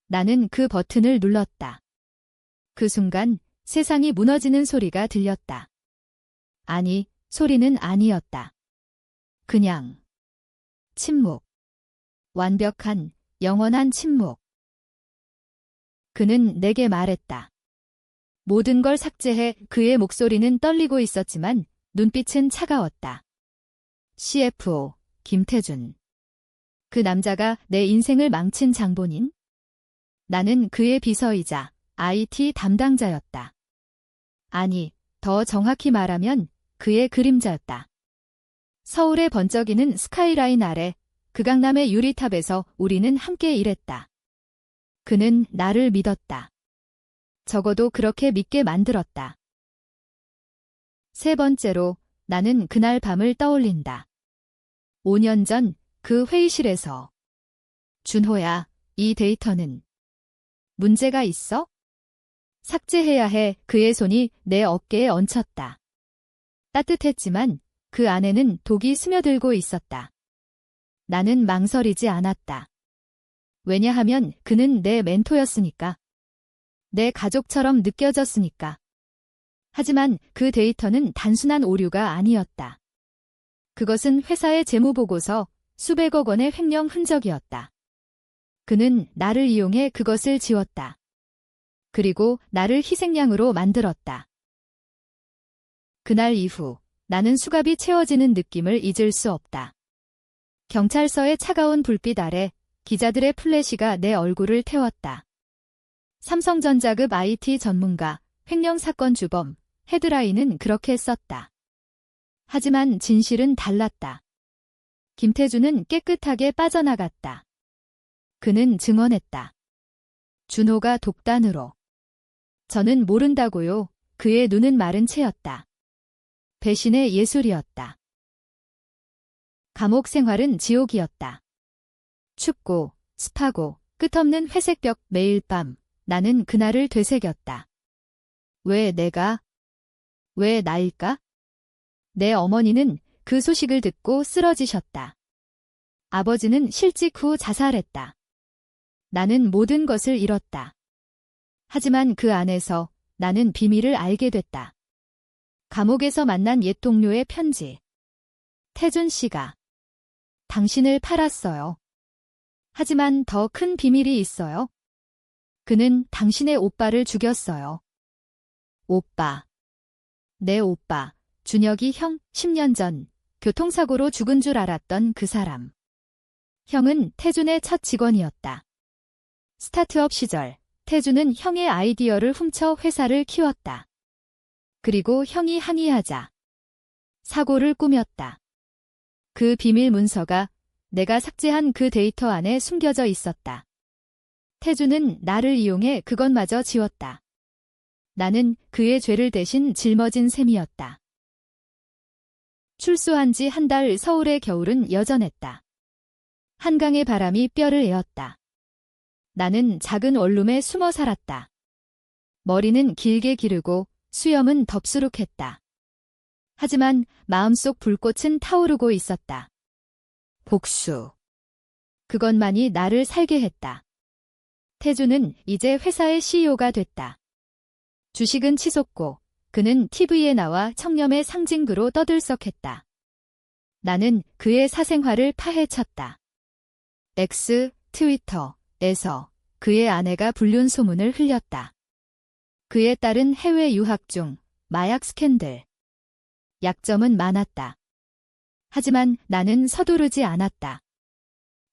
나는 그 버튼을 눌렀다. 그 순간 세상이 무너지는 소리가 들렸다. 아니, 소리는 아니었다. 그냥 침묵. 완벽한, 영원한 침묵. 그는 내게 말했다. 모든 걸 삭제해. 그의 목소리는 떨리고 있었지만 눈빛은 차가웠다. CFO, 김태준. 그 남자가 내 인생을 망친 장본인? 나는 그의 비서이자 IT 담당자였다. 아니, 더 정확히 말하면 그의 그림자였다. 서울의 번쩍이는 스카이라인 아래 그 강남의 유리탑에서 우리는 함께 일했다. 그는 나를 믿었다. 적어도 그렇게 믿게 만들었다. 세 번째로, 나는 그날 밤을 떠올린다. 5년 전 그 회의실에서. 준호야, 이 데이터는 문제가 있어? 삭제해야 해. 그의 손이 내 어깨에 얹혔다. 따뜻했지만 그 안에는 독이 스며들고 있었다. 나는 망설이지 않았다. 왜냐하면 그는 내 멘토였으니까. 내 가족처럼 느껴졌으니까. 하지만 그 데이터는 단순한 오류가 아니었다. 그것은 회사의 재무보고서 수백억 원의 횡령 흔적이었다. 그는 나를 이용해 그것을 지웠다. 그리고 나를 희생양으로 만들었다. 그날 이후 나는 수갑이 채워지는 느낌을 잊을 수 없다. 경찰서의 차가운 불빛 아래 기자들의 플래시가 내 얼굴을 태웠다. 삼성전자급 IT 전문가, 횡령 사건 주범, 헤드라인은 그렇게 썼다. 하지만 진실은 달랐다. 김태준은 깨끗하게 빠져나갔다. 그는 증언했다. 준호가 독단으로. 저는 모른다고요. 그의 눈은 마른 채였다. 배신의 예술이었다. 감옥 생활은 지옥이었다. 춥고, 습하고, 끝없는 회색벽. 매일 밤 나는 그날을 되새겼다. 왜 내가? 왜 나일까? 내 어머니는 그 소식을 듣고 쓰러지셨다. 아버지는 실직 후 자살했다. 나는 모든 것을 잃었다. 하지만 그 안에서 나는 비밀을 알게 됐다. 감옥에서 만난 옛 동료의 편지. 태준 씨가 당신을 팔았어요. 하지만 더 큰 비밀이 있어요. 그는 당신의 오빠를 죽였어요. 오빠. 내 오빠, 준혁이 형. 10년 전 교통사고로 죽은 줄 알았던 그 사람. 형은 태준의 첫 직원이었다. 스타트업 시절 태준은 형의 아이디어를 훔쳐 회사를 키웠다. 그리고 형이 항의하자 사고를 꾸몄다. 그 비밀 문서가 내가 삭제한 그 데이터 안에 숨겨져 있었다. 태준은 나를 이용해 그것마저 지웠다. 나는 그의 죄를 대신 짊어진 셈이었다. 출소한 지 한 달. 서울의 겨울은 여전했다. 한강의 바람이 뼈를 에었다. 나는 작은 원룸에 숨어 살았다. 머리는 길게 기르고 수염은 덥수룩했다. 하지만 마음속 불꽃은 타오르고 있었다. 복수. 그것만이 나를 살게 했다. 태준은 이제 회사의 CEO가 됐다. 주식은 치솟고 그는 TV에 나와 청렴의 상징으로 떠들썩했다. 나는 그의 사생활을 파헤쳤다. X, 트위터에서 그의 아내가 불륜 소문을 흘렸다. 그의 딸은 해외 유학 중 마약 스캔들. 약점은 많았다. 하지만 나는 서두르지 않았다.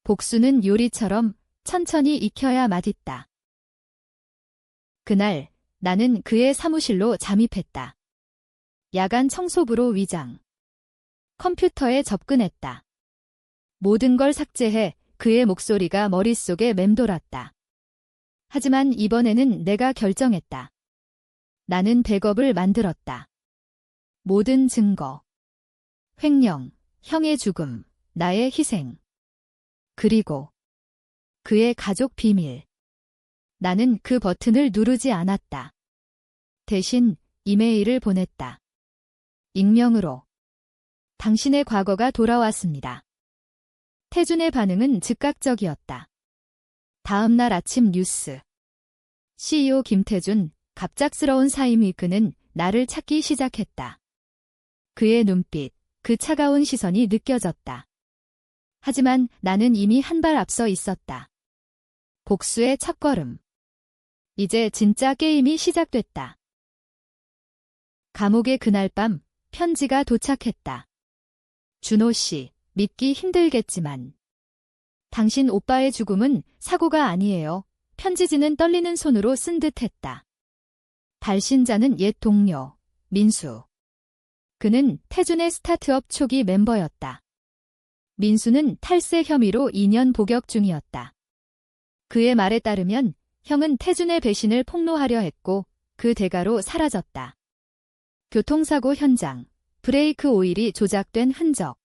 복수는 요리처럼 천천히 익혀야 맛있다. 그날 나는 그의 사무실로 잠입했다. 야간 청소부로 위장. 컴퓨터에 접근했다. 모든 걸 삭제해. 그의 목소리가 머릿속에 맴돌았다. 하지만 이번에는 내가 결정했다. 나는 백업을 만들었다. 모든 증거. 횡령, 형의 죽음, 나의 희생. 그리고 그의 가족 비밀. 나는 그 버튼을 누르지 않았다. 대신 이메일을 보냈다. 익명으로. 당신의 과거가 돌아왔습니다. 태준의 반응은 즉각적이었다. 다음 날 아침 뉴스. CEO 김태준, 갑작스러운 사임이 그는 나를 찾기 시작했다. 그의 눈빛, 그 차가운 시선이 느껴졌다. 하지만 나는 이미 한 발 앞서 있었다. 복수의 첫걸음. 이제 진짜 게임이 시작됐다. 감옥의 그날 밤 편지가 도착했다. 준호 씨, 믿기 힘들겠지만 당신 오빠의 죽음은 사고가 아니에요. 편지지는 떨리는 손으로 쓴 듯했다. 발신자는 옛 동료, 민수. 그는 태준의 스타트업 초기 멤버였다. 민수는 탈세 혐의로 2년 복역 중이었다. 그의 말에 따르면 형은 태준의 배신을 폭로하려 했고 그 대가로 사라졌다. 교통사고 현장, 브레이크 오일이 조작된 흔적.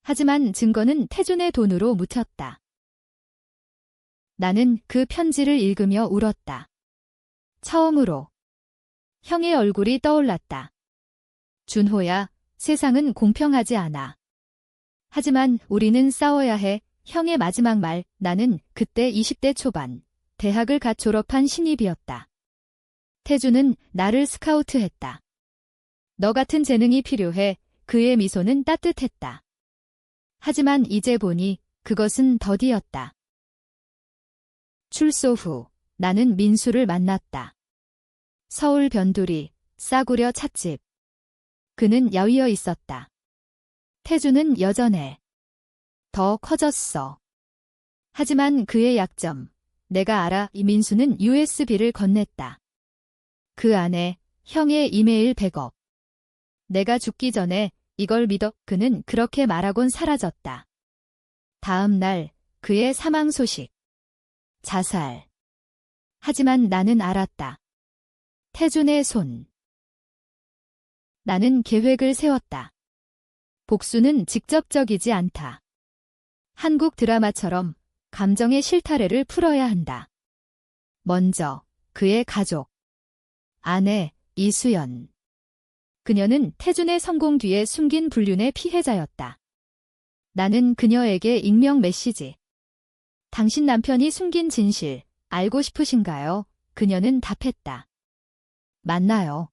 하지만 증거는 태준의 돈으로 묻혔다. 나는 그 편지를 읽으며 울었다. 처음으로 형의 얼굴이 떠올랐다. 준호야, 세상은 공평하지 않아. 하지만 우리는 싸워야 해. 형의 마지막 말. 나는 그때 20대 초반, 대학을 갓 졸업한 신입이었다. 태준은 나를 스카우트했다. 너 같은 재능이 필요해. 그의 미소는 따뜻했다. 하지만 이제 보니 그것은 더디였다. 출소 후 나는 민수를 만났다. 서울 변두리, 싸구려 찻집. 그는 야위어 있었다. 태준은 여전해. 더 커졌어. 하지만 그의 약점, 내가 알아. 이 민수는 USB를 건넸다. 그 안에 형의 이메일 백업. 내가 죽기 전에 이걸 믿어. 그는 그렇게 말하곤 사라졌다. 다음 날 그의 사망 소식. 자살. 하지만 나는 알았다. 태준의 손. 나는 계획을 세웠다. 복수는 직접적이지 않다. 한국 드라마처럼 감정의 실타래를 풀어야 한다. 먼저 그의 가족. 아내 이수연. 그녀는 태준의 성공 뒤에 숨긴 불륜의 피해자였다. 나는 그녀에게 익명 메시지. 당신 남편이 숨긴 진실 알고 싶으신가요? 그녀는 답했다. 만나요.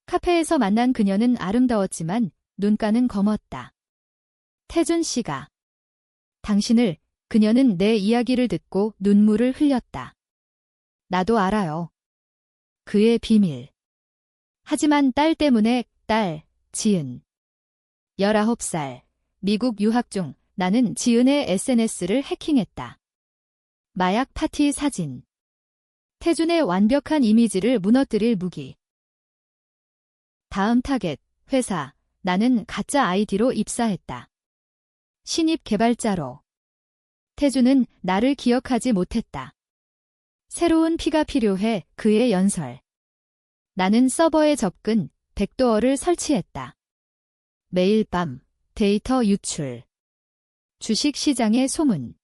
카페에서 만난 그녀는 아름다웠지만 눈가는 검었다. 태준 씨가. 당신을. 그녀는 내 이야기를 듣고 눈물을 흘렸다. 나도 알아요. 그의 비밀. 하지만 딸 때문에. 딸, 지은. 19살, 미국 유학 중. 나는 지은의 SNS를 해킹했다. 마약 파티 사진. 태준의 완벽한 이미지를 무너뜨릴 무기. 다음 타겟, 회사. 나는 가짜 아이디로 입사했다. 신입 개발자로. 태준은 나를 기억하지 못했다. 새로운 피가 필요해. 그의 연설. 나는 서버에 접근, 백도어를 설치했다. 매일 밤 데이터 유출. 주식시장의 소문.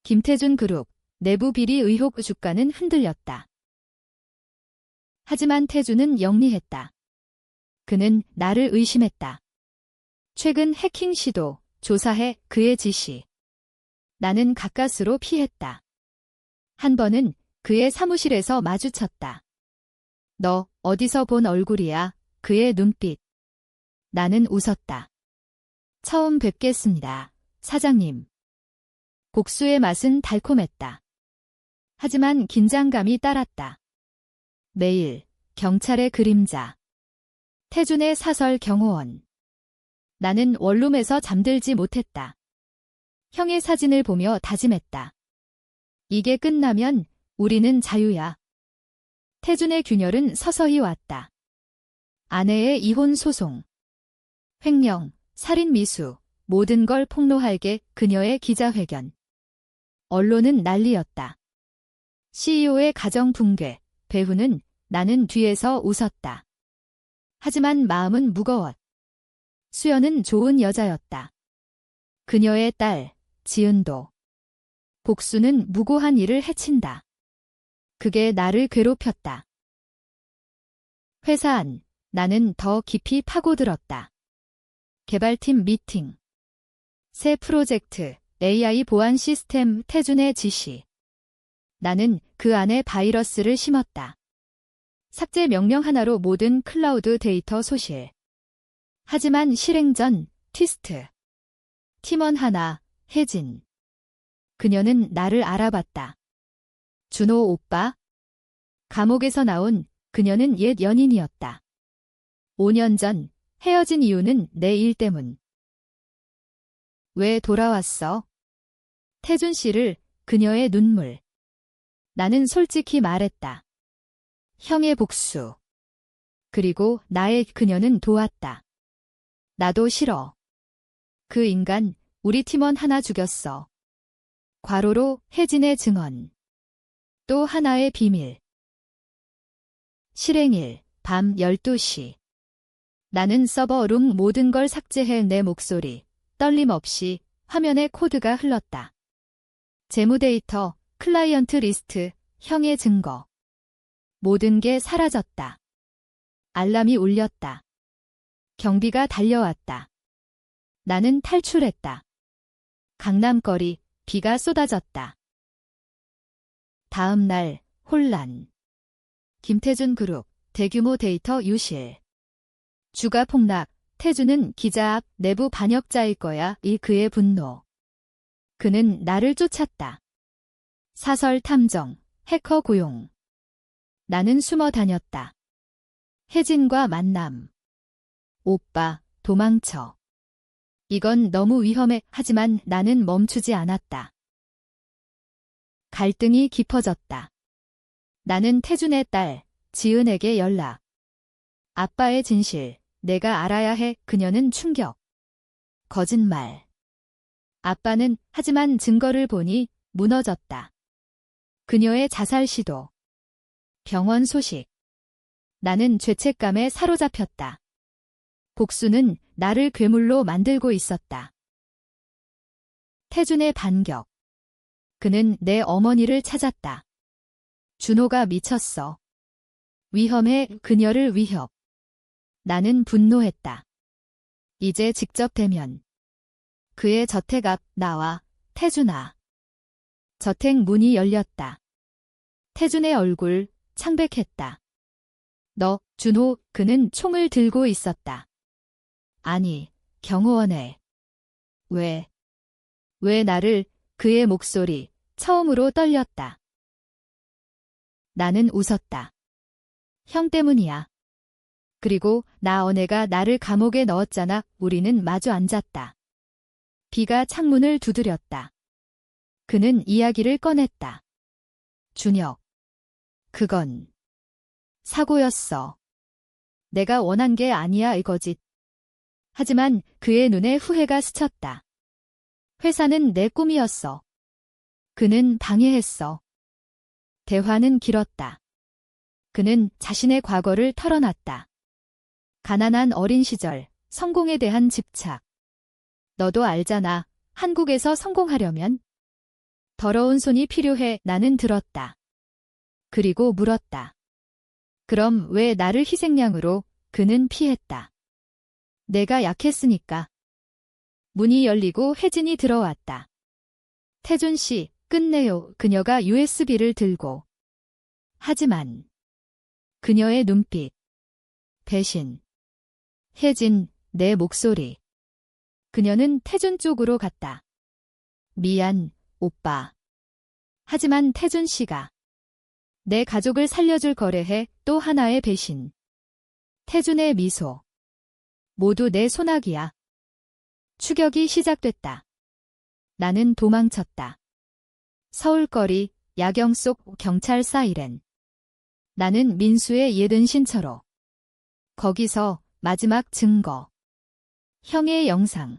김태준 그룹, 내부 비리 의혹. 주가는 흔들렸다. 하지만 태준은 영리했다. 그는 나를 의심했다. 최근 해킹 시도, 조사해. 그의 지시. 나는 가까스로 피했다. 한 번은 그의 사무실에서 마주쳤다. 너 어디서 본 얼굴이야? 그의 눈빛. 나는 웃었다. 처음 뵙겠습니다, 사장님. 복수의 맛은 달콤했다. 하지만 긴장감이 따랐다. 매일 경찰의 그림자. 태준의 사설 경호원. 나는 원룸에서 잠들지 못했다. 형의 사진을 보며 다짐했다. 이게 끝나면 우리는 자유야. 태준의 균열은 서서히 왔다. 아내의 이혼 소송. 횡령, 살인 미수, 모든 걸 폭로할게. 그녀의 기자회견. 언론은 난리였다. CEO의 가정 붕괴. 배후는. 나는 뒤에서 웃었다. 하지만 마음은 무거웠. 수연은 좋은 여자였다. 그녀의 딸, 지은도. 복수는 무고한 일을 해친다. 그게 나를 괴롭혔다. 회사 안. 나는 더 깊이 파고들었다. 개발팀 미팅. 새 프로젝트, AI 보안 시스템 태준의 지시. 나는 그 안에 바이러스를 심었다. 삭제 명령 하나로 모든 클라우드 데이터 소실. 하지만 실행 전 트위스트. 팀원 하나, 혜진. 그녀는 나를 알아봤다. 준호 오빠? 감옥에서 나온 그녀는 옛 연인이었다. 5년 전 헤어진 이유는 내 일 때문. 왜 돌아왔어? 태준 씨를 그녀의 눈물. 나는 솔직히 말했다. 형의 복수. 그리고 나의 그녀는 도왔다. 나도 싫어. 그 인간 우리 팀원 하나 죽였어. 괄호로 혜진의 증언. 또 하나의 비밀. 실행일 밤 12시. 나는 서버룸 모든 걸 삭제해 내 목소리. 떨림 없이 화면에 코드가 흘렀다. 재무 데이터, 클라이언트 리스트, 형의 증거. 모든 게 사라졌다. 알람이 울렸다. 경비가 달려왔다. 나는 탈출했다. 강남거리, 비가 쏟아졌다. 다음 날, 혼란. 김태준 그룹, 대규모 데이터 유실. 주가 폭락, 태준은 기자 앞 내부 반역자일 거야. 이 그의 분노. 그는 나를 쫓았다. 사설 탐정, 해커 고용. 나는 숨어 다녔다. 혜진과 만남. 오빠, 도망쳐. 이건 너무 위험해. 하지만 나는 멈추지 않았다. 갈등이 깊어졌다. 나는 태준의 딸, 지은에게 연락. 아빠의 진실, 내가 알아야 해. 그녀는 충격. 거짓말. 아빠는 하지만 증거를 보니 무너졌다. 그녀의 자살 시도. 병원 소식. 나는 죄책감에 사로잡혔다. 복수는 나를 괴물로 만들고 있었다. 태준의 반격. 그는 내 어머니를 찾았다. 준호가 미쳤어. 위험해. 그녀를 위협. 나는 분노했다. 이제 직접 대면. 그의 저택 앞 나와. 태준아. 저택 문이 열렸다. 태준의 얼굴 창백했다. 너, 준호. 그는 총을 들고 있었다. 아니, 경호원에. 왜 나를. 그의 목소리 처음으로 떨렸다. 나는 웃었다. 형 때문이야. 그리고 언애가 나를 감옥에 넣었잖아. 우리는 마주 앉았다. 비가 창문을 두드렸다. 그는 이야기를 꺼냈다. 준혁. 그건 사고였어. 내가 원한 게 아니야. 이거짓. 하지만 그의 눈에 후회가 스쳤다. 회사는 내 꿈이었어. 그는 방해했어. 대화는 길었다. 그는 자신의 과거를 털어놨다. 가난한 어린 시절, 성공에 대한 집착. 너도 알잖아. 한국에서 성공하려면 더러운 손이 필요해. 나는 들었다. 그리고 물었다. 그럼 왜 나를 희생양으로? 그는 피했다. 내가 약했으니까. 문이 열리고 혜진이 들어왔다. 태준 씨, 끝내요. 그녀가 USB를 들고. 하지만 그녀의 눈빛. 배신. 혜진, 내 목소리. 그녀는 태준 쪽으로 갔다. 미안, 오빠. 하지만 태준 씨가 내 가족을 살려줄 거래해. 또 하나의 배신. 태준의 미소. 모두 내 손아귀야. 추격이 시작됐다. 나는 도망쳤다. 서울거리, 야경 속 경찰 사이렌. 나는 민수의 옛 은신처로. 거기서 마지막 증거. 형의 영상.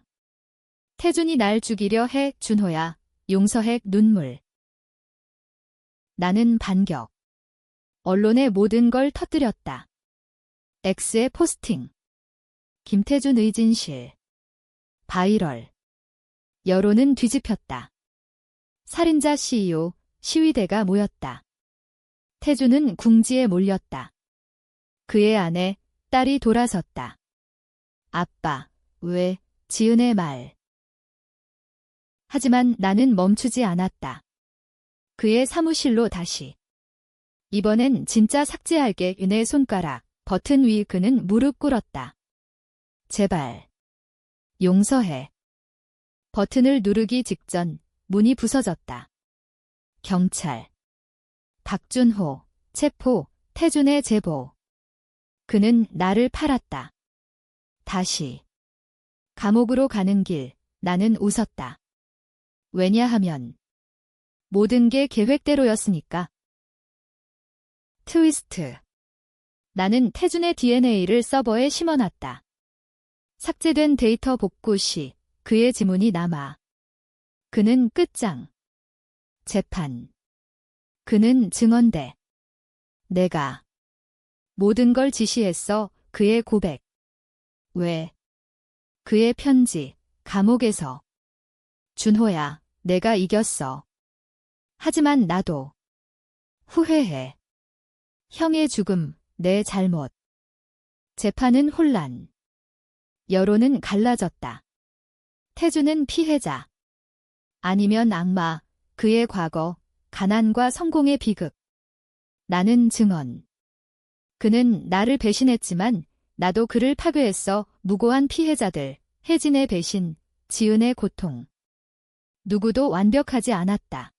태준이 날 죽이려 해. 준호야. 용서해. 눈물. 나는 반격. 언론의 모든 걸 터뜨렸다. X의 포스팅. 김태준의 진실. 바이럴. 여론은 뒤집혔다. 살인자 CEO, 시위대가 모였다. 태준은 궁지에 몰렸다. 그의 아내, 딸이 돌아섰다. 아빠, 왜? 지은의 말. 하지만 나는 멈추지 않았다. 그의 사무실로 다시. 이번엔 진짜 삭제할게. 내 손가락 버튼 위. 그는 무릎 꿇었다. 제발. 용서해. 버튼을 누르기 직전 문이 부서졌다. 경찰. 박준호, 체포, 태준의 제보. 그는 나를 팔았다. 다시. 감옥으로 가는 길, 나는 웃었다. 왜냐하면 모든 게 계획대로였으니까. 트위스트. 나는 태준의 DNA를 서버에 심어놨다. 삭제된 데이터 복구 시 그의 지문이 남아. 그는 끝장. 재판. 그는 증언대. 내가 모든 걸 지시했어. 그의 고백. 왜? 그의 편지. 감옥에서. 준호야, 내가 이겼어. 하지만 나도 후회해. 형의 죽음, 내 잘못. 재판은 혼란. 여론은 갈라졌다. 태준은 피해자. 아니면 악마. 그의 과거, 가난과 성공의 비극. 나는 증언. 그는 나를 배신했지만 나도 그를 파괴했어. 무고한 피해자들, 혜진의 배신, 지은의 고통. 누구도 완벽하지 않았다.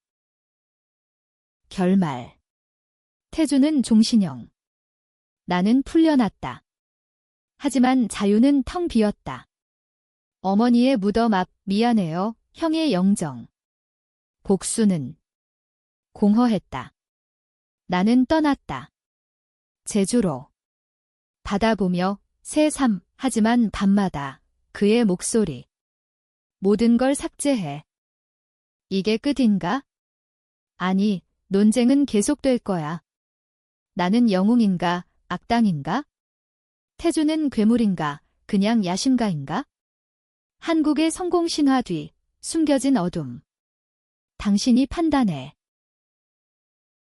결말. 태준은 종신형. 나는 풀려났다. 하지만 자유는 텅 비었다. 어머니의 무덤 앞. 미안해요. 형의 영정. 복수는 공허했다. 나는 떠났다. 제주로. 바다 보며 새 삶. 하지만 밤마다 그의 목소리. 모든 걸 삭제해. 이게 끝인가? 아니, 논쟁은 계속될 거야. 나는 영웅인가, 악당인가? 태준은 괴물인가, 그냥 야심가인가? 한국의 성공 신화 뒤 숨겨진 어둠. 당신이 판단해.